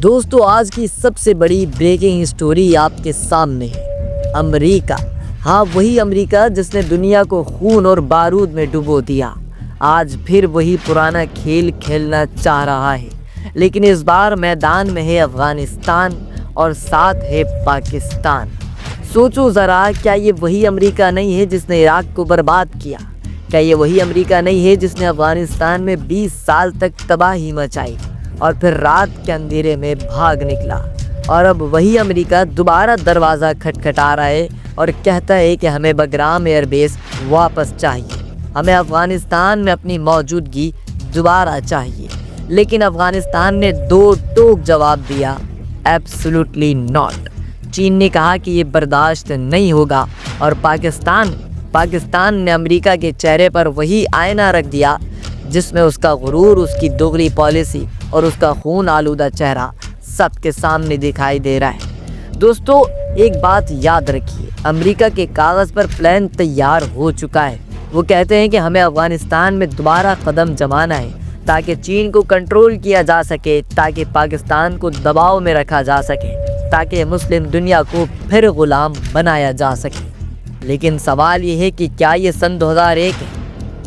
دوستو آج کی سب سے بڑی بریکنگ سٹوری آپ کے سامنے ہے۔ امریکہ، ہاں وہی امریکہ جس نے دنیا کو خون اور بارود میں ڈبو دیا، آج پھر وہی پرانا کھیل کھیلنا چاہ رہا ہے، لیکن اس بار میدان میں ہے افغانستان اور ساتھ ہے پاکستان۔ سوچو ذرا، کیا یہ وہی امریکہ نہیں ہے جس نے عراق کو برباد کیا؟ کیا یہ وہی امریکہ نہیں ہے جس نے افغانستان میں 20 سال تک تباہی مچائی اور پھر رات کے اندھیرے میں بھاگ نکلا؟ اور اب وہی امریکہ دوبارہ دروازہ کھٹکھٹا رہا ہے اور کہتا ہے کہ ہمیں بگرام ایئر بیس واپس چاہیے، ہمیں افغانستان میں اپنی موجودگی دوبارہ چاہیے۔ لیکن افغانستان نے دو ٹوک جواب دیا، ایبسولوٹلی ناٹ۔ چین نے کہا کہ یہ برداشت نہیں ہوگا، اور پاکستان نے امریکہ کے چہرے پر وہی آئینہ رکھ دیا جس میں اس کا غرور، اس کی دوغلی پالیسی اور اس کا خون آلودہ چہرہ سب کے سامنے دکھائی دے رہا ہے۔ دوستو ایک بات یاد رکھیے، امریکہ کے کاغذ پر پلان تیار ہو چکا ہے۔ وہ کہتے ہیں کہ ہمیں افغانستان میں دوبارہ قدم جمانا ہے تاکہ چین کو کنٹرول کیا جا سکے، تاکہ پاکستان کو دباؤ میں رکھا جا سکے، تاکہ مسلم دنیا کو پھر غلام بنایا جا سکے۔ لیکن سوال یہ ہے کہ کیا یہ سن 2001 ہے؟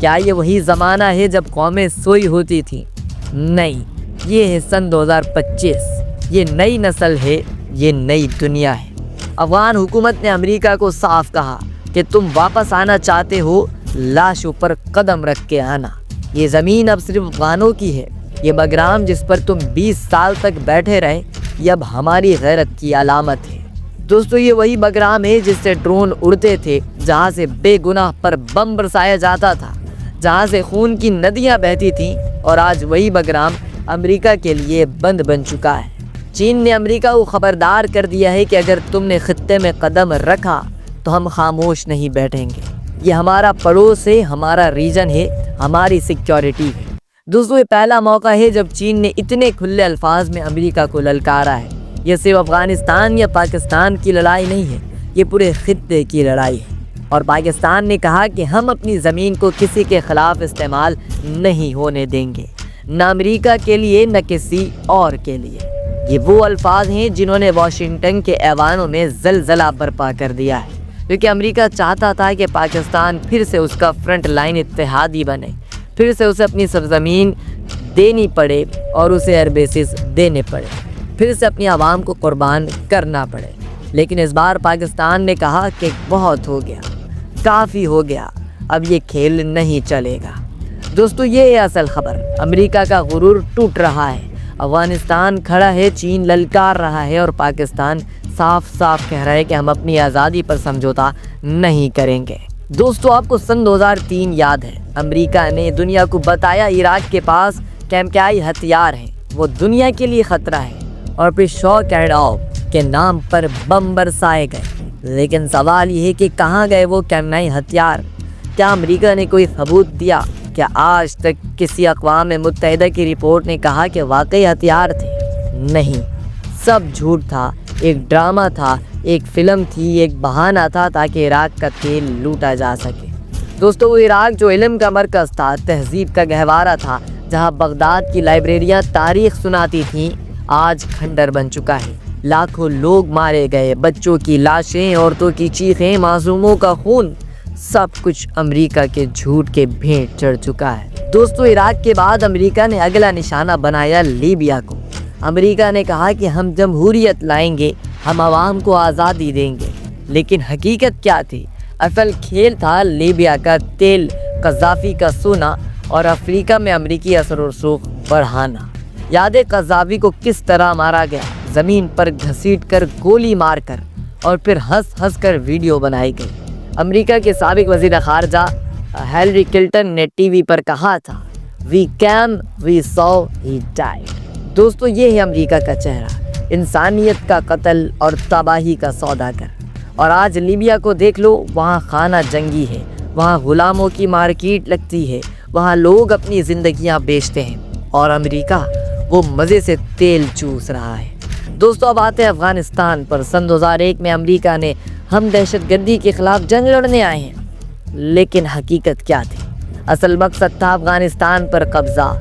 کیا یہ وہی زمانہ ہے جب قومیں سوئی ہوتی تھیں؟ نہیں، یہ ہے سن 2025۔ یہ نئی نسل ہے، یہ نئی دنیا ہے۔ افغان حکومت نے امریکہ کو صاف کہا کہ تم واپس آنا چاہتے ہو، لاشوں پر قدم رکھ کے آنا۔ یہ زمین اب صرف افغانوں کی ہے۔ یہ بگرام جس پر تم 20 سال تک بیٹھے رہے، یہ اب ہماری غیرت کی علامت ہے۔ دوستو یہ وہی بگرام ہے جس سے ڈرون اڑتے تھے، جہاں سے بے گناہ پر بم برسایا جاتا تھا، جہاں سے خون کی ندیاں بہتی تھیں، اور آج وہی بگرام امریکہ کے لیے بند بن چکا ہے۔ چین نے امریکہ کو خبردار کر دیا ہے کہ اگر تم نے خطے میں قدم رکھا تو ہم خاموش نہیں بیٹھیں گے۔ یہ ہمارا پڑوس ہے، ہمارا ریجن ہے، ہماری سیکیورٹی ہے۔ دوستو یہ پہلا موقع ہے جب چین نے اتنے کھلے الفاظ میں امریکہ کو للکارا ہے۔ یہ صرف افغانستان یا پاکستان کی لڑائی نہیں ہے، یہ پورے خطے کی لڑائی ہے۔ اور پاکستان نے کہا کہ ہم اپنی زمین کو کسی کے خلاف استعمال نہیں ہونے دیں گے، نہ امریکہ کے لیے نہ کسی اور کے لیے۔ یہ وہ الفاظ ہیں جنہوں نے واشنگٹن کے ایوانوں میں زلزلہ برپا کر دیا ہے، کیونکہ امریکہ چاہتا تھا کہ پاکستان پھر سے اس کا فرنٹ لائن اتحادی بنے، پھر سے اسے اپنی سرزمین دینی پڑے اور اسے ایئر بیسز دینے پڑے، پھر سے اپنی عوام کو قربان کرنا پڑے۔ لیکن اس بار پاکستان نے کہا کہ بہت ہو گیا، کافی ہو گیا، اب یہ کھیل نہیں چلے گا۔ دوستو یہ ہے اصل خبر، امریکہ کا غرور ٹوٹ رہا ہے، افغانستان کھڑا ہے، چین للکار رہا ہے، اور پاکستان صاف صاف کہہ رہا ہے کہ ہم اپنی آزادی پر سمجھوتا نہیں کریں گے۔ دوستو آپ کو سن 2003 یاد ہے، امریکہ نے دنیا کو بتایا عراق کے پاس کیمیکائی ہتھیار ہیں، وہ دنیا کے لیے خطرہ ہے، اور پھر شاک اینڈ آو کے نام پر بم برسائے گئے۔ لیکن سوال یہ ہے کہ کہاں گئے وہ کیمیائی ہتھیار؟ کیا امریکہ نے کوئی ثبوت دیا؟ کیا آج تک کسی اقوام متحدہ کی رپورٹ نے کہا کہ واقعی ہتھیار تھے؟ نہیں، سب جھوٹ تھا، ایک ڈرامہ تھا، ایک فلم تھی، ایک بہانہ تھا تاکہ عراق کا تیل لوٹا جا سکے۔ دوستو وہ عراق جو علم کا مرکز تھا، تہذیب کا گہوارہ تھا، جہاں بغداد کی لائبریریاں تاریخ سناتی تھیں، آج کھنڈر بن چکا ہے۔ لاکھوں لوگ مارے گئے، بچوں کی لاشیں، عورتوں کی چیخیں، معصوموں کا خون، سب کچھ امریکہ کے جھوٹ کے بھینٹ چڑھ چکا ہے۔ دوستو عراق کے بعد امریکہ نے اگلا نشانہ بنایا لیبیا کو۔ امریکہ نے کہا کہ ہم جمہوریت لائیں گے، ہم عوام کو آزادی دیں گے۔ لیکن حقیقت کیا تھی؟ اصل کھیل تھا لیبیا کا تیل، قذافی کا سونا، اور افریقہ میں امریکی اثر و رسوخ بڑھانا۔ یاد ہے قذافی کو کس طرح مارا گیا؟ زمین پر گھسیٹ کر، گولی مار کر، اور پھر ہنس ہنس کر ویڈیو بنائی گئی۔ امریکہ کے سابق وزیر خارجہ ہیلری کلنٹن نے ٹی وی پر کہا تھا، "We came, we saw, he died." دوستو یہ ہے امریکہ کا چہرہ، انسانیت کا قتل اور تباہی کا سوداگر۔ اور آج لیبیا کو دیکھ لو، وہاں خانہ جنگی ہے، وہاں غلاموں کی مارکیٹ لگتی ہے، وہاں لوگ اپنی زندگیاں بیچتے ہیں، اور امریکہ وہ مزے سے تیل چوس رہا ہے۔ دوستو اب آتے ہیں افغانستان پر۔ سن 2001 میں امریکہ نے ہم دہشت گردی کے خلاف جنگ لڑنے آئے ہیں، لیکن حقیقت کیا تھی؟ اصل مقصد تھا افغانستان پر قبضہ،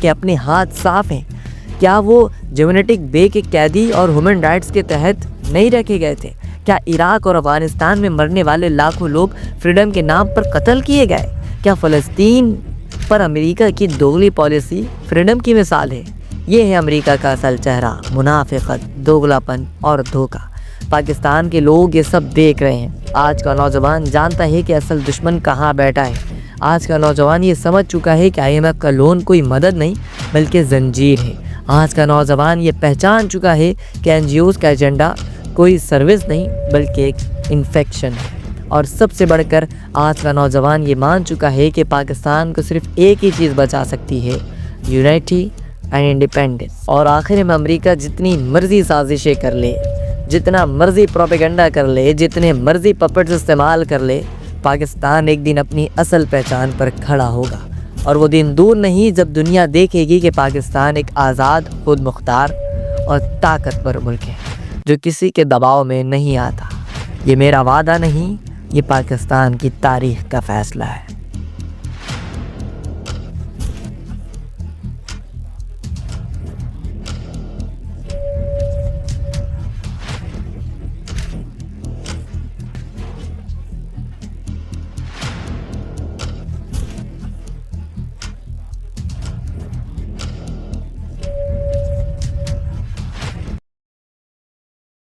کے اپنے ہاتھ صاف ہیں؟ کیا وہ جیونٹک بے کے قیدی اور ہیومن رائٹس کے تحت نہیں رکھے گئے تھے؟ کیا عراق اور افغانستان میں مرنے والے لاکھوں لوگ فریڈم کے نام پر قتل کیے گئے؟ کیا فلسطین پر امریکہ کی دوگلی پالیسی فریڈم کی مثال ہے؟ یہ ہے امریکہ کا اصل چہرہ، منافقت، دوگلاپن اور دھوکہ۔ پاکستان کے لوگ یہ سب دیکھ رہے ہیں۔ آج کا نوجوان جانتا ہے کہ اصل دشمن کہاں بیٹھا ہے۔ آج کا نوجوان یہ سمجھ چکا ہے کہ IMF کا لون کوئی مدد نہیں بلکہ زنجیر ہے۔ آج کا نوجوان یہ پہچان چکا ہے کہ NGOs کا ایجنڈا کوئی سروس نہیں بلکہ ایک انفیکشن ہے۔ اور سب سے بڑھ کر آج کا نوجوان یہ مان چکا ہے کہ پاکستان کو صرف ایک ہی چیز بچا سکتی ہے، یونٹی اینڈ انڈیپینڈنس۔ اور آخر میں امریکہ جتنی مرضی سازشیں کر لے، جتنا مرضی پروپیگنڈا کر لے، جتنے مرضی پپٹس استعمال کر لے، پاکستان ایک دن اپنی اصل پہچان پر کھڑا ہوگا۔ اور وہ دن دور نہیں جب دنیا دیکھے گی کہ پاکستان ایک آزاد، خود مختار اور طاقتور ملک ہے جو کسی کے دباؤ میں نہیں آتا۔ یہ میرا وعدہ نہیں، یہ پاکستان کی تاریخ کا فیصلہ ہے۔